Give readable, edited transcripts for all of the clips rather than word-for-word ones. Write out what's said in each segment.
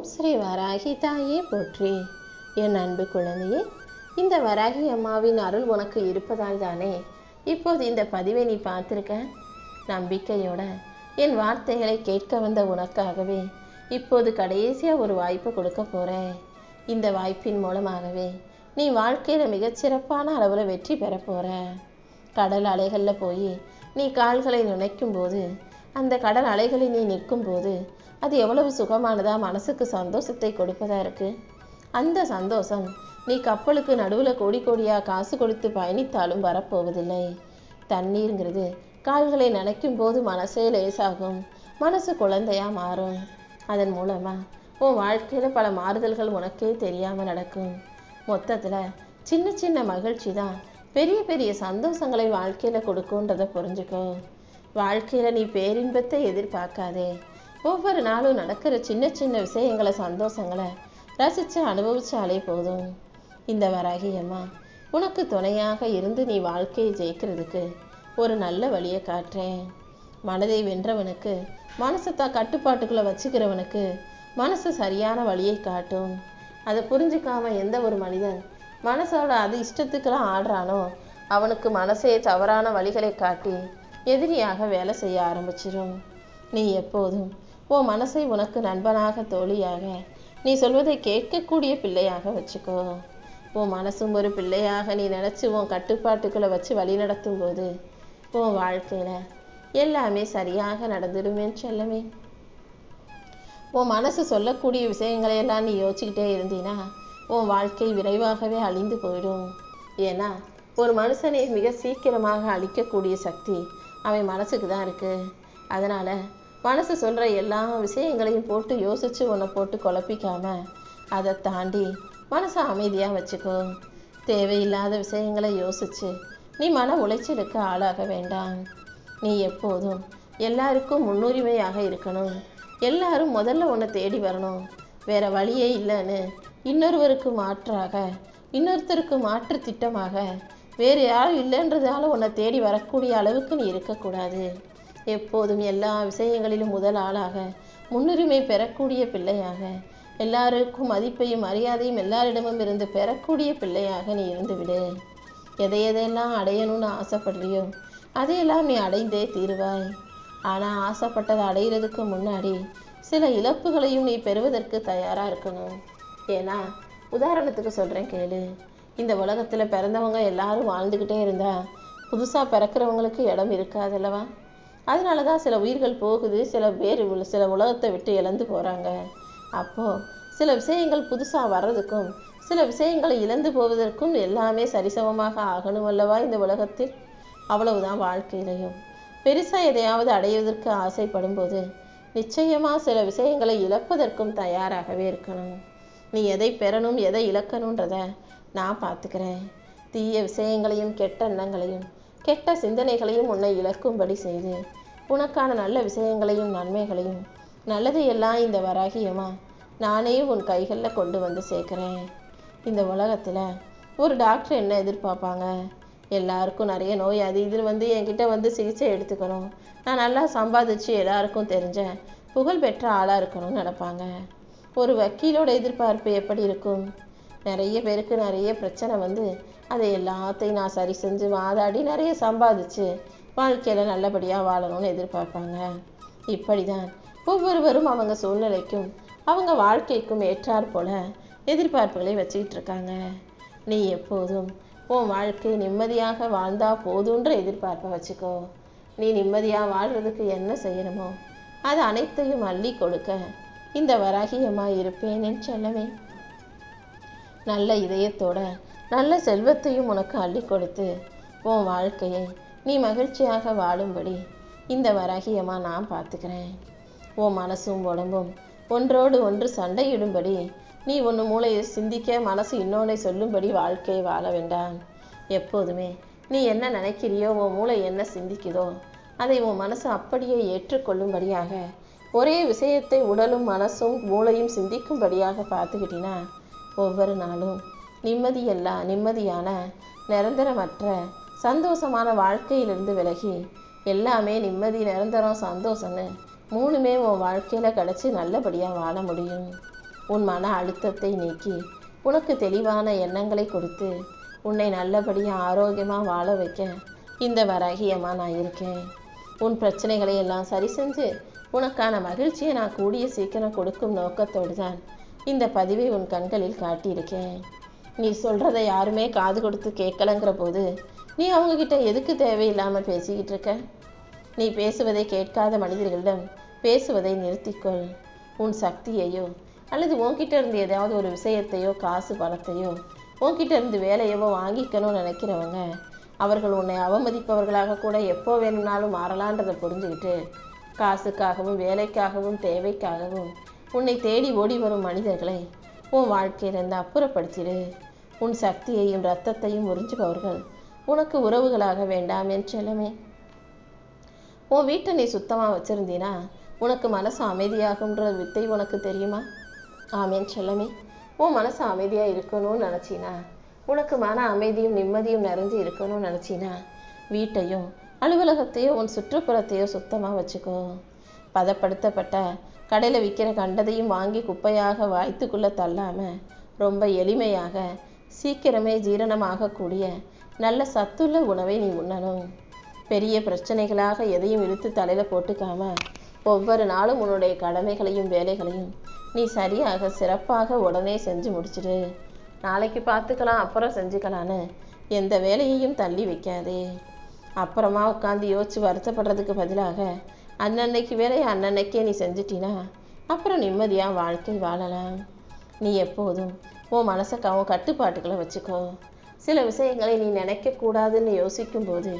ஓம் ஸ்ரீ வராகி தாயே போற்றி. என் அன்பு குழந்தையே, இந்த வராகி அம்மாவின் அருள் உனக்கு இருப்பதால் தானே இப்போது இந்த பதிவை நீ பார்த்துருக்க. நம்பிக்கையோட என் வார்த்தைகளை கேட்க வந்த உனக்காகவே இப்போது கடைசியாக ஒரு வாய்ப்பு கொடுக்க போகிறேன். இந்த வாய்ப்பின் மூலமாகவே நீ வாழ்க்கையில் மிகச்சிறப்பான அளவில் வெற்றி பெற போகிற. கடல் அலைகளில் போய் நீ கால்களை நினைக்கும் போது, அந்த கடல் அலைகளில் நீ நிற்கும் போது அது எவ்வளவு சுகமானதா, மனசுக்கு சந்தோஷத்தை கொடுப்பதா இருக்கு. அந்த சந்தோஷம் நீ கப்பலுக்கு நடுவில் கோடி கோடியாக காசு கொடுத்து பயணித்தாலும் வரப்போவதில்லை. தண்ணீருங்கிறது கால்களை நனைக்கும் போது மனசே லேசாகும், மனசு குழந்தையா மாறும். அதன் மூலமா உன் வாழ்க்கையில் பல மாறுதல்கள் உனக்கே தெரியாமல் நடக்கும். மொத்தத்தில் சின்ன சின்ன மகிழ்ச்சி தான் பெரிய பெரிய சந்தோஷங்களை வாழ்க்கையில் கொடுக்குன்றதை புரிஞ்சுக்கோ. வாழ்க்கையில் நீ பேரின்பத்தை எதிர்பார்க்காதே. ஒவ்வொரு நாளும் நடக்கிற சின்ன சின்ன விஷயங்களை, சந்தோஷங்களை ரசித்து அனுபவிச்சாலே போதும். இந்த வராகி அம்மா உனக்கு துணையாக இருந்து நீ வாழ்க்கையை ஜெயிக்கிறதுக்கு ஒரு நல்ல வழியை காட்டுறேன். மனதை வென்றவனுக்கு, மனசை தான் கட்டுப்பாட்டுக்குள்ளே வச்சுக்கிறவனுக்கு மனசு சரியான வழியை காட்டும். அதை புரிஞ்சிக்காம எந்த ஒரு மனிதன் மனசோட அது இஷ்டத்துக்கெல்லாம் ஆடுறானோ அவனுக்கு மனசே தவறான வழிகளை காட்டி எதிரியாக வேலை செய்ய ஆரம்பிச்சிடும். நீ எப்போதும் உன் மனசை உனக்கு நண்பனாக, தோழியாக, நீ சொல்வதை கேட்கக்கூடிய பிள்ளையாக வச்சுக்கோ. உன் மனசும் ஒரு பிள்ளையாக நீ நினச்சி உன் கட்டுப்பாட்டுக்குள்ளே வச்சு வழி நடத்தும் போது உன் வாழ்க்கையில் எல்லாமே சரியாக நடந்துடுமே செல்லமே. உன் மனசு சொல்லக்கூடிய விஷயங்களையெல்லாம் நீ யோசிச்சுக்கிட்டே இருந்தீன்னா உன் வாழ்க்கை விரைவாகவே அழிந்து போயிடும். ஏன்னா ஒரு மனுஷனை மிக சீக்கிரமாக அழிக்கக்கூடிய சக்தி அவன் மனசுக்கு தான் இருக்குது. அதனால் மனசு சொல்கிற எல்லா விஷயங்களையும் போட்டு யோசித்து உன்னை போட்டு குழப்பிக்காம அதை தாண்டி மனசை அமைதியாக வச்சுக்கோ. தேவையில்லாத விஷயங்களை யோசித்து நீ மன உளைச்சலுக்கு ஆளாக வேண்டாம். நீ எப்போதும் எல்லாருக்கும் முன்னுரிமையாக இருக்கணும். எல்லாரும் முதல்ல உன்னை தேடி வரணும். வேற வழியே இல்லைன்னு இன்னொருவருக்கு மாற்றாக, இன்னொருத்தருக்கு மாற்று திட்டமாக, வேறு யாரும் இல்லைன்றதால உன்னை தேடி வரக்கூடிய அளவுக்கு நீ இருக்கக்கூடாது. எப்போதும் எல்லா விஷயங்களிலும் முதல் ஆளாக, முன்னுரிமை பெறக்கூடிய பிள்ளையாக, எல்லாருக்கும் மதிப்பையும் மரியாதையும் எல்லாரிடமும் இருந்து பெறக்கூடிய பிள்ளையாக நீ இருந்துவிடு. எதையெல்லாம் அடையணும்னு ஆசைப்படுறியோ அதையெல்லாம் நீ அடைந்தே தீருவாய். ஆனால் ஆசைப்பட்டதை அடைகிறதுக்கு முன்னாடி சில இழப்புகளையும் நீ பெறுவதற்கு தயாராக இருக்கணும். ஏன்னா உதாரணத்துக்கு சொல்கிறேன் கேளு. இந்த உலகத்தில் பிறந்தவங்க எல்லாரும் வாழ்ந்துக்கிட்டே இருந்தால் புதுசாக பிறக்கிறவங்களுக்கு இடம் இருக்காதல்லவா? அதனால தான் சில உயிர்கள் போகுது, சில பேர் சில உலகத்தை விட்டு இழந்து போகிறாங்க. அப்போது சில விஷயங்கள் புதுசாக வர்றதுக்கும் சில விஷயங்களை இழந்து போவதற்கும் எல்லாமே சரிசமமாக ஆகணும் அல்லவா இந்த உலகத்தில்? அவ்வளவுதான் வாழ்க்கையிலையும். பெருசாக எதையாவது அடைவதற்கு ஆசைப்படும் போது நிச்சயமாக சில விஷயங்களை இழப்பதற்கும் தயாராகவே இருக்கணும். நீ எதை பெறணும், எதை இழக்கணுன்றத நான் பார்த்துக்கிறேன். தீய விஷயங்களையும் கெட்ட எண்ணங்களையும் கெட்ட சிந்தனைகளையும் உன்னை இழக்கும்படி செய்து உனக்கான நல்ல விஷயங்களையும் நன்மைகளையும் நல்லதையெல்லாம் இந்த வராகியமா நானே உன் கைகளில் கொண்டு வந்து சேர்க்குறேன். இந்த உலகத்தில் ஒரு டாக்டர் என்ன எதிர்பார்ப்பாங்க? எல்லாருக்கும் நிறைய நோய் அது இது என்கிட்ட சிகிச்சை எடுத்துக்கணும், நான் நல்லா சம்பாதிச்சு எல்லாருக்கும் தெரிஞ்ச புகழ்பெற்ற ஆளாக இருக்கணும்னு நடப்பாங்க. ஒரு வக்கீலோட எதிர்பார்ப்பு எப்படி இருக்கும்? நிறைய பேருக்கு நிறைய பிரச்சனை அதை எல்லாத்தையும் நான் சரி செஞ்சு வாதாடி நிறைய சம்பாதிச்சு வாழ்க்கையில் நல்லபடியாக வாழணும்னு எதிர்பார்ப்பாங்க. இப்படி தான் ஒவ்வொருவரும் அவங்க சூழ்நிலைக்கும் அவங்க வாழ்க்கைக்கும் ஏற்றாற் போல எதிர்பார்ப்புகளை வச்சுக்கிட்டு இருக்காங்க. நீ எப்போதும் உன் வாழ்க்கை நிம்மதியாக வாழ்ந்தா போதுன்ற எதிர்பார்ப்பை வச்சுக்கோ. நீ நிம்மதியாக வாழ்கிறதுக்கு என்ன செய்யணுமோ அது அனைத்தையும் அள்ளி கொடுக்க இந்த வராகியமாக இருப்பேன் என் செல்லமே. நல்ல இதயத்தோட நல்ல செல்வத்தையும் உனக்கு அள்ளி கொடுத்து உன் வாழ்க்கையை நீ மகிழ்ச்சியாக வாழும்படி இந்த வராகியமாக நான் பார்த்துக்கிறேன். உன் மனசும் உடம்பும் ஒன்றோடு ஒன்று சண்டையிடும்படி நீ ஒன்று மூளையை சிந்திக்க, மனசு இன்னொன்றை சொல்லும்படி வாழ்க்கையை வாழ வேண்டாம். எப்போதுமே நீ என்ன நினைக்கிறியோ, உன் மூளை என்ன சிந்திக்குதோ அதை உன் மனசு அப்படியே ஏற்றுக்கொள்ளும்படியாக ஒரே விஷயத்தை உடலும் மனசும் மூளையும் சிந்திக்கும்படியாக பார்த்துக்கிட்டினா ஒவ்வொரு நாளும் நிம்மதியான நிரந்தரமற்ற சந்தோஷமான வாழ்க்கையிலிருந்து விலகி எல்லாமே நிம்மதி, நிரந்தரம், சந்தோஷம்னு மூணுமே உன் வாழ்க்கையில் கிடச்சி நல்லபடியாக வாழ முடியும். உன் மன அழுத்தத்தை நீக்கி உனக்கு தெளிவான எண்ணங்களை கொடுத்து உன்னை நல்லபடியாக ஆரோக்கியமாக வாழ வைக்க இந்த வராகியம்மா நான் இருக்கேன். உன் பிரச்சனைகளை எல்லாம் சரி செஞ்சு உனக்கான மகிழ்ச்சியை நான் கூடிய சீக்கிரம் கொடுக்கும் நோக்கத்தோடு தான் இந்த பதிவை உன் கண்களில் காட்டியிருக்கேன். நீ சொல்கிறத யாருமே காது கொடுத்து கேட்கலங்கிற போது நீ அவங்கக்கிட்ட எதுக்கு தேவையில்லாமல் பேசிக்கிட்டு இருக்க? நீ பேசுவதை கேட்காத மனிதர்களிடம் பேசுவதை நிறுத்திக்கொள். உன் சக்தியையோ அல்லது உன்கிட்ட இருந்து ஏதாவது ஒரு விஷயத்தையோ காசு பணத்தையோ உன்கிட்ட இருந்து வேலையவோ வாங்கிக்கணும்னு நினைக்கிறவங்க அவர்கள் உன்னை அவமதிப்பவர்களாக கூட எப்போ வேணும்னாலும் மாறலான்றதை புரிஞ்சுக்கிட்டு காசுக்காகவும் வேலைக்காகவும் தேவைக்காகவும் உன்னை தேடி ஓடி வரும் மனிதர்களை உன் வாழ்க்கையிலிருந்து அப்புறப்படுத்திடு. உன் சக்தியையும் இரத்தத்தையும் உறிஞ்சுபவர்கள் உனக்கு உறவுகளாக வேண்டாம் என் செல்லமே. உன் வீட்டை நீ சுத்தமாக வச்சுருந்தீனா உனக்கு மனசு அமைதியாகுன்ற வித்தை உனக்கு தெரியுமா? ஆமேன் செல்லமே. உன் மனசு அமைதியாக இருக்கணும்னு நினச்சினா, உனக்கு மன அமைதியும் நிம்மதியும் நிறைஞ்சு இருக்கணும்னு நினச்சினா வீட்டையும் அலுவலகத்தையோ உன் சுற்றுப்புறத்தையோ சுத்தமாக வச்சுக்கோ. பதப்படுத்தப்பட்ட கடையில் விற்கிற கண்டதையும் வாங்கி குப்பையாக வாய்த்துக்குள்ளே தள்ளாமல் ரொம்ப எளிமையாக சீக்கிரமே ஜீரணமாகக்கூடிய நல்ல சத்துள்ள உணவை நீ உண்ணணும். பெரிய பிரச்சனைகளாக எதையும் இழுத்து தலையில் போட்டுக்காம ஒவ்வொரு நாளும் உன்னுடைய கடமைகளையும் வேலைகளையும் நீ சரியாக சிறப்பாக உடனே செஞ்சு முடிச்சிடு. நாளைக்கு பார்த்துக்கலாம் அப்புறம் செஞ்சுக்கலான்னு எந்த வேலையையும் தள்ளி வைக்காதே. அப்புறமா உட்காந்து யோசிச்சு வருத்தப்படுறதுக்கு பதிலாக அன்னன்னைக்கு வேலையை அன்னன்னைக்கே நீ செஞ்சிட்டினா அப்புறம் நிம்மதியாக வாழ்க்கை வாழலாம். நீ எப்போதும் உன் மனசை உன் கட்டுப்பாட்டுக்களை வச்சுக்கோ. சில விஷயங்களை நீ நினைக்கக்கூடாதுன்னு யோசிக்கும்போது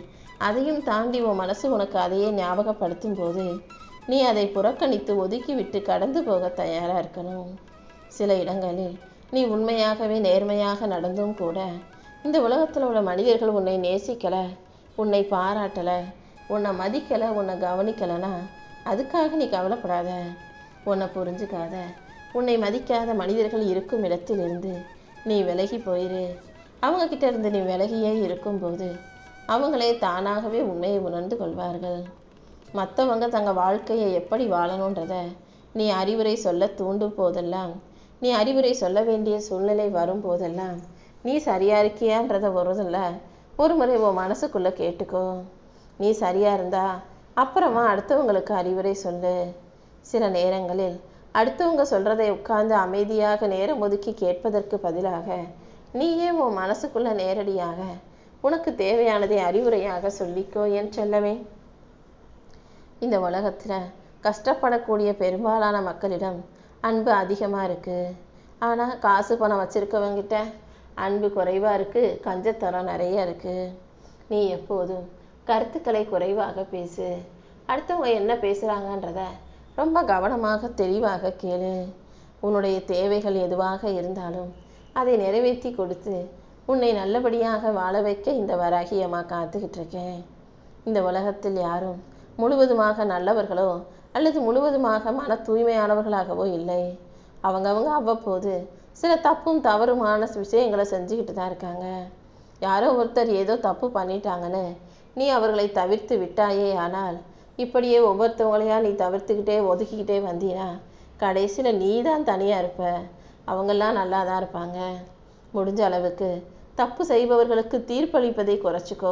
அதையும் தாண்டி உன் மனசு உனக்கு அதையே ஞாபகப்படுத்தும் போது நீ அதை புறக்கணித்து ஒதுக்கி விட்டு கடந்து போக தயாராக இருக்கணும். சில இடங்களில் நீ உண்மையாகவே நேர்மையாக நடந்தும் கூட இந்த உலகத்தில் உள்ள மனிதர்கள் உன்னை நேசிக்கலை, உன்னை பாராட்டலை, உன்னை மதிக்கலை, உன்னை கவனிக்கலைன்னா அதுக்காக நீ கவலைப்படாத. உன்னை புரிஞ்சுக்காத, உன்னை மதிக்காத மனிதர்கள் இருக்கும் இடத்திலிருந்து நீ விலகி போயிரு. அவங்கக்கிட்ட இருந்து நீ விலகியே இருக்கும்போது அவங்களே தானாகவே உண்மையை உணர்ந்து கொள்வார்கள். மற்றவங்க தங்கள் வாழ்க்கையை எப்படி வாழணுன்றத நீ அறிவுரை சொல்ல தூண்டும் போதெல்லாம், நீ அறிவுரை சொல்ல வேண்டிய சூழ்நிலை வரும்போதெல்லாம் நீ சரியாக இருக்கியான்றத ஒரு முறை உன் மனசுக்குள்ளே கேட்டுக்கோ. நீ சரியாக இருந்தா அப்புறமா அடுத்தவங்களுக்கு அறிவுரை சொல்லு. சில நேரங்களில் அடுத்தவங்க சொல்கிறதை உட்கார்ந்து அமைதியாக நேரம் ஒதுக்கி கேட்பதற்கு பதிலாக நீயே உன் மனசுக்குள்ளே நேரடியாக உனக்கு தேவையானதை அறிவுரையாக சொல்லிக்கோ என் செல்லவே. இந்த உலகத்தில் கஷ்டப்படக்கூடிய பெரும்பாலான மக்களிடம் அன்பு அதிகமாக இருக்குது. ஆனால் காசு பணம் வச்சுருக்கவங்கிட்ட அன்பு குறைவாக இருக்குது, கஞ்சத்தனம் நிறைய இருக்குது. நீ எப்போதும் கருத்துக்களை குறைவாக பேசு. அடுத்தவங்க என்ன பேசுகிறாங்கன்றத ரொம்ப கவனமாக தெளிவாக கேளு. உன்னுடைய தேவைகள் எதுவாக இருந்தாலும் அதை நிறைவேற்றி கொடுத்து உன்னை நல்லபடியாக வாழ வைக்க இந்த வராகியம்மா காத்துக்கிட்டு இருக்கேன். இந்த உலகத்தில் யாரும் முழுவதுமாக நல்லவர்களோ அல்லது முழுவதுமாக மன தூய்மையானவர்களாகவோ இல்லை. அவங்கவங்க அவ்வப்போது சில தப்பும் தவறுமான விஷயங்களை செஞ்சுக்கிட்டு தான் இருக்காங்க. யாரோ ஒருத்தர் ஏதோ தப்பு பண்ணிட்டாங்கன்னு நீ அவர்களை தவிர்த்து விட்டாயே, ஆனால் இப்படியே ஒவ்வொருத்தவங்களையா நீ தவிர்த்துக்கிட்டே ஒதுக்கிக்கிட்டே வந்தீனா கடைசியில் நீ தான் தனியாக இருப்ப. அவங்கெல்லாம் நல்லா தான் இருப்பாங்க. முடிஞ்ச அளவுக்கு தப்பு செய்பவர்களுக்கு தீர்ப்பளிப்பதை குறைச்சிக்கோ.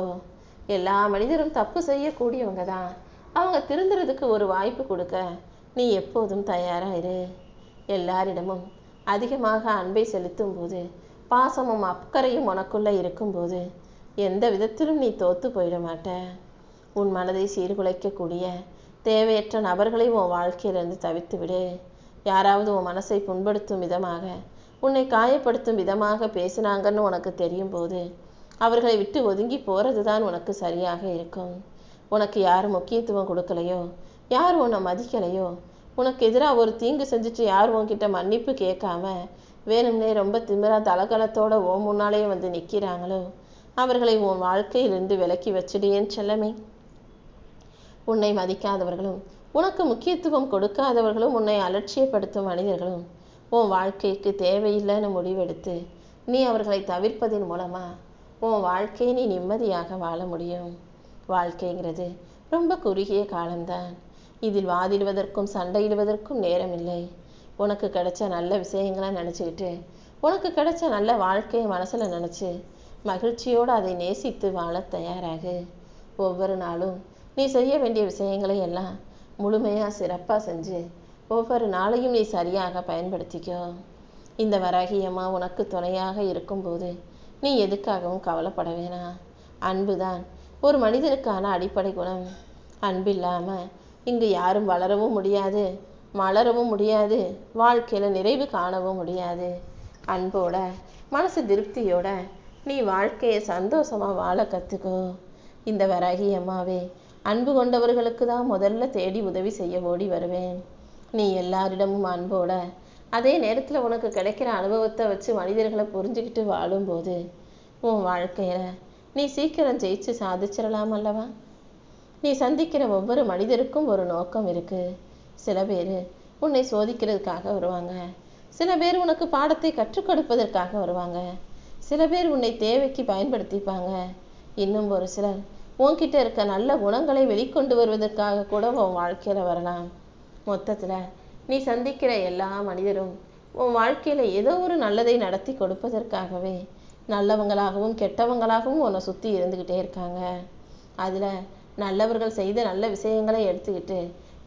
எல்லா மனிதரும் தப்பு செய்யக்கூடியவங்க தான். அவங்க திருந்துறதுக்கு ஒரு வாய்ப்பு கொடுக்க நீ எப்போதும் தயாராக இரு. எல்லாரிடமும் அதிகமாக அன்பை செலுத்தும் போது பாசமும் அக்கறையும் உனக்குள்ளே இருக்கும்போது எந்த விதத்திலும் நீ தோற்று போயிட மாட்ட. உன் மனதை சீர்குலைக்கக்கூடிய தேவையற்ற நபர்களை உன் வாழ்க்கையிலிருந்து தவிர்த்து விடு. யாராவது உன் மனசை புண்படுத்தும் விதமாக, உன்னை காயப்படுத்தும் விதமாக பேசினாங்கன்னு உனக்கு தெரியும் போது அவர்களை விட்டு ஒதுங்கி போகிறது தான் உனக்கு சரியாக இருக்கும். உனக்கு யார் முக்கியத்துவம் கொடுக்கலையோ, யார் உன்னை மதிக்கலையோ, உனக்கு எதிராக ஒரு தீங்கு செஞ்சுட்டு யார் உன்கிட்ட மன்னிப்பு கேட்காம வேணும்னே ரொம்ப திமிரா தலகலத்தோட உன் முன்னாலேயே வந்து நிற்கிறாங்களோ அவர்களை உன் வாழ்க்கையிலிருந்து விலக்கி வச்சிடுயேன் செல்லமே. உன்னை மதிக்காதவர்களும் உனக்கு முக்கியத்துவம் கொடுக்காதவர்களும் உன்னை அலட்சியப்படுத்தும் மனிதர்களும் உன் வாழ்க்கைக்கு தேவையில்லைன்னு முடிவெடுத்து நீ அவர்களை தவிர்ப்பதன் மூலமா உன் வாழ்க்கையை நீ நிம்மதியாக வாழ முடியும். வாழ்க்கைங்கிறது ரொம்ப குறுகிய காலம்தான். இதில் வாதிடுவதற்கும் சண்டையிடுவதற்கும் நேரம் இல்லை. உனக்கு கிடைச்ச நல்ல விஷயங்களை நினச்சிக்கிட்டு உனக்கு கிடைச்ச நல்ல வாழ்க்கையை மனசில் நினச்சி மகிழ்ச்சியோடு அதை நேசித்து வாழ தயாராகு. ஒவ்வொரு நாளும் நீ செய்ய வேண்டிய விஷயங்களை எல்லாம் முழுமையாக சிறப்பாக செஞ்சு ஒவ்வொரு நாளையும் நீ சரியாக பயன்படுத்திக்கோ. இந்த வராகி அம்மா உனக்கு துணையாக இருக்கும்போது நீ எதுக்காகவும் கவலைப்பட வேணாம். அன்புதான் ஒரு மனிதனுக்கான அடிப்படை குணம். அன்பில்லாமல் இங்கு யாரும் வளரவும் முடியாது, மலரவும் முடியாது, வாழ்க்கையில் நிறைவு காணவும் முடியாது. அன்போட மனசு திருப்தியோட நீ வாழ்க்கையை சந்தோஷமாக வாழ கற்றுக்கோ. இந்த வராகி அம்மாவே அன்பு கொண்டவர்களுக்கு தான் முதல்ல தேடி உதவி செய்ய ஓடி வருவேன். நீ எல்லாரிடமும் அன்போட அதே நேரத்தில் உனக்கு கிடைக்கிற அனுபவத்தை வச்சு மனிதர்களை புரிஞ்சுக்கிட்டு வாழும்போது உன் வாழ்க்கையில் நீ சீக்கிரம் ஜெயிச்சு சாதிச்சிடலாம் அல்லவா? நீ சந்திக்கிற ஒவ்வொரு மனிதருக்கும் ஒரு நோக்கம் இருக்குது. சில பேர் உன்னை சோதிக்கிறதுக்காக வருவாங்க, சில பேர் உனக்கு பாடத்தை கற்றுக் கொடுப்பதற்காக வருவாங்க, சில பேர் உன்னை தேவைக்கு பயன்படுத்திப்பாங்க, இன்னும் ஒரு சிலர் உன்கிட்ட இருக்க நல்ல குணங்களை வெளிக்கொண்டு வருவதற்காக கூட உன் வாழ்க்கையில் வரலாம். மொத்தத்தில் நீ சந்திக்கிற எல்லா மனிதரும் உன் வாழ்க்கையில் ஏதோ ஒரு நல்லதை நடத்தி கொடுப்பதற்காகவே நல்லவங்களாகவும் கெட்டவங்களாகவும் உன்னை சுற்றி இருந்துக்கிட்டே இருக்காங்க. அதில் நல்லவர்கள் செய்த நல்ல விஷயங்களை எடுத்துக்கிட்டு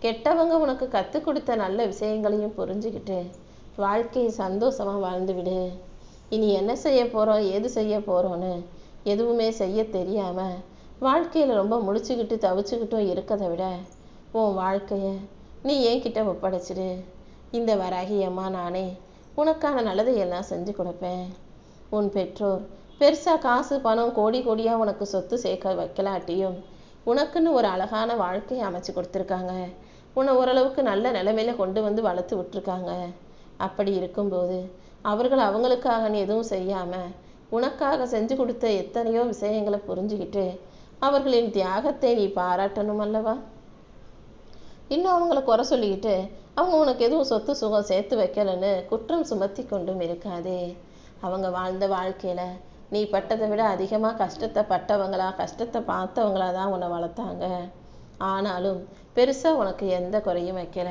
கெட்டவங்க உனக்கு கற்றுக் கொடுத்த நல்ல விஷயங்களையும் புரிஞ்சுக்கிட்டு வாழ்க்கையை சந்தோஷமாக வாழ்ந்துவிடு. இனி என்ன செய்ய போகிறோம், ஏது செய்ய போகிறோன்னு எதுவுமே செய்ய தெரியாமல் வாழ்க்கையில் ரொம்ப முழிச்சுக்கிட்டு தவிச்சுக்கிட்டும் இருக்கிறத விட உன் வாழ்க்கையை நீ என்கிட்ட ஒப்படைச்சிடு. இந்த வராகி அம்மா நானே உனக்கான நல்லதை எல்லாம் செஞ்சு கொடுப்பேன். உன் பெற்றோர் பெருசாக காசு பணம் கோடி கோடியாக உனக்கு சொத்து சேர்க்க வைக்கலாட்டியும் உனக்குன்னு ஒரு அழகான வாழ்க்கையை அமைச்சு கொடுத்துருக்காங்க. உன்னை ஓரளவுக்கு நல்ல நிலைமையில கொண்டு வந்து வளர்த்து விட்டுருக்காங்க. அப்படி இருக்கும்போது அவர்கள் அவங்களுக்காக நீ எதுவும் செய்யாமல் உனக்காக செஞ்சு கொடுத்த எத்தனையோ விஷயங்களை புரிஞ்சுக்கிட்டு அவர்களின் தியாகத்தை நீ பாராட்டணும் அல்லவா? இன்னும் அவங்கள குறை சொல்லிக்கிட்டு அவங்க உனக்கு எதுவும் சொத்து சுகம் சேர்த்து வைக்கலன்னு குற்றம் சுமத்தி கொண்டும் இருக்காதே. அவங்க வாழ்ந்த வாழ்க்கையில் நீ பட்டதை விட அதிகமாக கஷ்டத்தை பட்டவங்களா கஷ்டத்தை பார்த்தவங்களா தான் உன்னை வளர்த்தாங்க. ஆனாலும் பெருசாக உனக்கு எந்த குறையும் வைக்கல.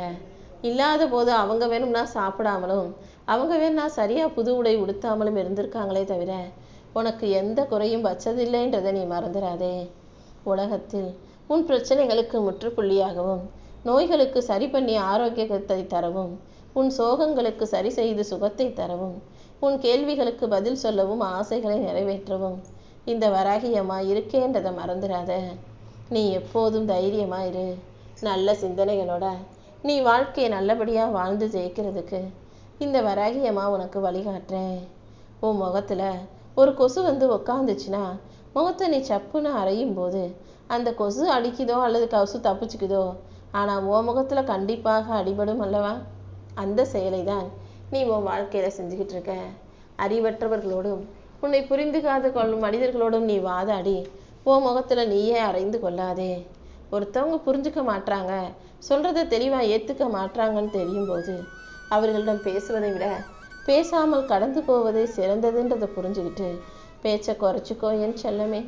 இல்லாத போது அவங்க வேணும்னா சாப்பிடாமலும் அவங்க வேணும்னா சரியாக புது உடை உடுத்தாமலும் இருந்திருக்காங்களே தவிர உனக்கு எந்த குறையும் வச்சதில்லைன்றதை நீ மறந்துடாதே. உலகத்தில் உன் பிரச்சனைகளுக்கு முற்றுப்புள்ளியாகவும் நோய்களுக்கு சரி பண்ணி ஆரோக்கியத்தை தரவும் உன் சோகங்களுக்கு சரி செய்து சுகத்தை தரவும் உன் கேள்விகளுக்கு பதில் சொல்லவும் ஆசைகளை நிறைவேற்றவும் இந்த வராகி அம்மா இருக்கேன்றதை மறந்துடாத. நீ எப்போதும் தைரியமாயிரு. நல்ல சிந்தனைகளோட நீ வாழ்க்கையை நல்லபடியாக வாழ்ந்து ஜெயிக்கிறதுக்கு இந்த வராகி அம்மா உனக்கு வழிகாட்டுறேன். உன் முகத்தில் ஒரு கொசு வந்து உக்காந்துச்சுன்னா முகத்தை நீ சப்புன்னு அறையும் போது அந்த கொசு அடிக்குதோ அல்லது கொசு தப்பிச்சுக்குதோ, ஆனால் உன் முகத்தில் கண்டிப்பாக அடிபடும் அல்லவா? அந்த செயலை தான் நீ உன் வாழ்க்கையில் செஞ்சுக்கிட்டு இருக்க. அறிவற்றவர்களோடும் உன்னை புரிந்துகாது கொள்ளும் மனிதர்களோடும் நீ வாதாடி உன் முகத்தில் நீயே அறைந்து கொள்ளாதே. ஒருத்தவங்க புரிஞ்சுக்க மாட்டாங்க, சொல்கிறத தெளிவாக ஏற்றுக்க மாட்டாங்கன்னு தெரியும் போது அவர்களிடம் பேசுவதை விட பேசாமல் கடந்து போவதே சிறந்ததுன்றதை புரிஞ்சுக்கிட்டு பேச்சை குறைச்சிக்கோ என் செல்லமே.